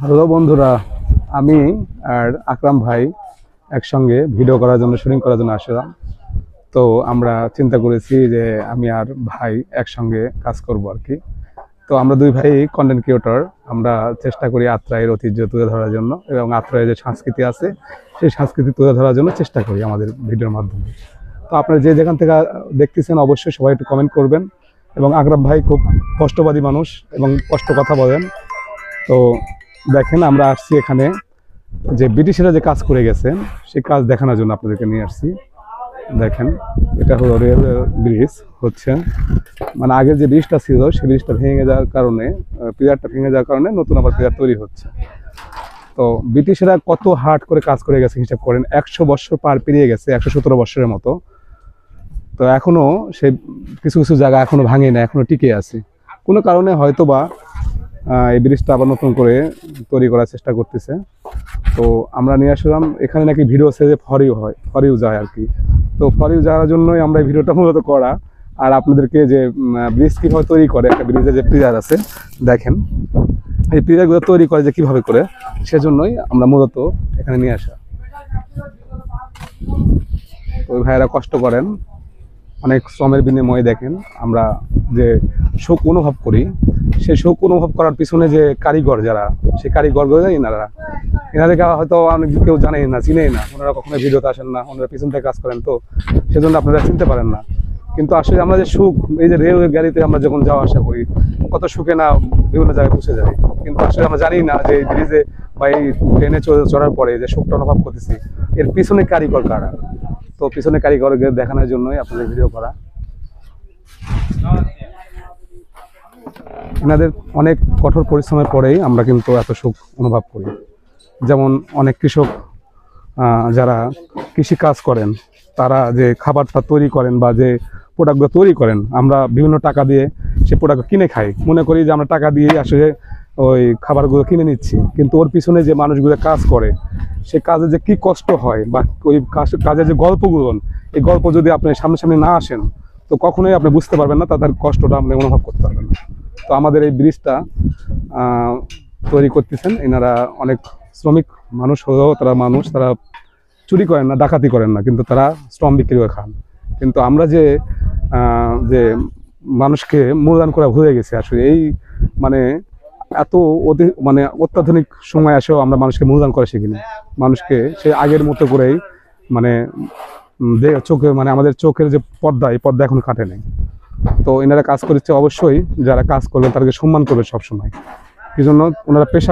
Hello বন্ধুরা, আমি আর আকরাম ভাই একসঙ্গে ভিডিও করার জন্য শুটিং করার জন্য আসলাম। তো আমরা চিন্তা করেছি যে আমি আর ভাই একসঙ্গে কাজ করব আর কি। তো আমরা দুই ভাই কন্টেন্ট ক্রিয়েটর। আমরা চেষ্টা করি আত্রাইয়ের ঐতিহ্য তুলে ধরার জন্য এবং আত্রাইয়ের যে সংস্কৃতি আছে সেই সংস্কৃতি তুলে ধরার জন্য চেষ্টা করি আমাদের ভিডিওর মাধ্যমে। তো আপনারা যে যেখান থেকে দেখতেছেন অবশ্যই সবাই একটু কমেন্ট করবেন। এবং আকরাম ভাই খুব কষ্টবাদী মানুষ এবং কষ্ট কথা বলেন। তো দেখেন আমরা আসছি এখানে যে ব্রিটিশরা যে কাজ করে গেছেন সেই কাজ দেখানোর জন্য আপনাদেরকে নিয়ে আসছি। দেখেন এটা হলো রেলওয়ে ব্রিজ হচ্ছে, মানে আগের যে ব্রিজটা ছিল সেই ব্রিজটা ভেঙে যাওয়ার কারণে, পিলারটা ভেঙে যাওয়ার কারণে নতুন আবার পিলার তৈরি হচ্ছে। তো ব্রিটিশরা কত হার্ড করে কাজ করে গেছে হিসাব করেন, 100 বছর পার পেরিয়ে গেছে, 117 বছরের মতো। তো এখনো সে কিছু কিছু জায়গা এখনো ভাঙে না, এখনো টিকে আছে। কোনো কারণে হয়তো বা এই ব্রিজটা আবার নতুন করে তৈরি করার চেষ্টা করতেছে। তো আমরা নিয়ে আসলাম, এখানে নাকি ভিডিও সেজে ফরিউ যায় আর কি। তো ফরিউ যাওয়ার জন্যই আমরা এই ভিডিওটা মূলত করা। আর আপনাদেরকে যে ব্রিজ কীভাবে তৈরি করে, একটা ব্রিজের যে পিলার আছে দেখেন, এই পিলারগুলো তৈরি করে যে কীভাবে করে, সেজন্যই আমরা মূলত এখানে নিয়ে আসা। তো ওই ভাইয়েরা কষ্ট করেন, অনেক শ্রমের বিনিময়ে দেখেন আমরা যে শোক অনুভব করি, সেই শোক অনুভব করার পিছনে যে কারিগর যারা, সেই কারিগরগুলো এনাদেরকে হয়তো অনেক কেউ জানেই না, চিনেই না। ওনারা কখনো ভিডিওতে আসেন না, ওনারা পিছন থেকে কাজ করেন, তো সেজন্য আপনারা চিনতে পারেন না। কিন্তু আসলে আমরা যে সুখ, এই যে রেলওয়ে গাড়িতে আমরা যখন যাওয়া আসা করি, কত সুখে না বিভিন্ন জায়গায় পৌঁছে যাই, কিন্তু আসলে আমরা জানি না যে এই ব্রিজে বা এই ট্রেনে চড়ার পরে যে সুখটা অনুভব করতেছি, এর পিছনে কারিগর কারা। তো পিছনে কারিগরকে দেখানোর জন্যই আপনাদের ভিডিও করা। এনাদের অনেক কঠোর পরিশ্রমের পরেই আমরা কিন্তু এত সুখ অনুভব করি। যেমন অনেক কৃষক যারা কৃষি কাজ করেন, তারা যে খাবারটা তৈরি করেন বা যে প্রোডাক্টগুলো তৈরি করেন, আমরা বিভিন্ন টাকা দিয়ে সে প্রোডাক্ট কিনে খাই, মনে করি যে আমরা টাকা দিয়ে আসলে ওই খাবারগুলো কিনে নিচ্ছি। কিন্তু ওর পিছনে যে মানুষগুলো কাজ করে, সে কাজে যে কি কষ্ট হয় বা ওই কাজের যে গল্পগুলো, এই গল্প যদি আপনি সামনে না আসেন, তো কখনোই আপনি বুঝতে পারবেন না, তাদের কষ্টটা আপনি অনুভব করতে পারবেন না। তো আমাদের এই ব্রিজটা তৈরি করতেছেন এনারা অনেক শ্রমিক মানুষ হলেও তারা চুরি করেন না, ডাকাতি করেন না, কিন্তু তারা শ্রম বিক্রি করে খান। কিন্তু আমরা যে যে মানুষকে মূল্যায়ন করা ভুলে গেছি আসলে। এই মানে এত অত্যাধুনিক সময় এসেও আমরা মানুষকে মূল্যায়ন করা শিখিনি। মানুষকে সে আগের মতো করেই মানে চোখে, মানে আমাদের চোখের যে পর্দা, এই পর্দা এখন কাটে নেই। তো এনারা কাজ করেছে, অবশ্যই যারা কাজ করবেন তাদেরকে সম্মান করবে সবসময়। এই জন্য ওনারা পেশা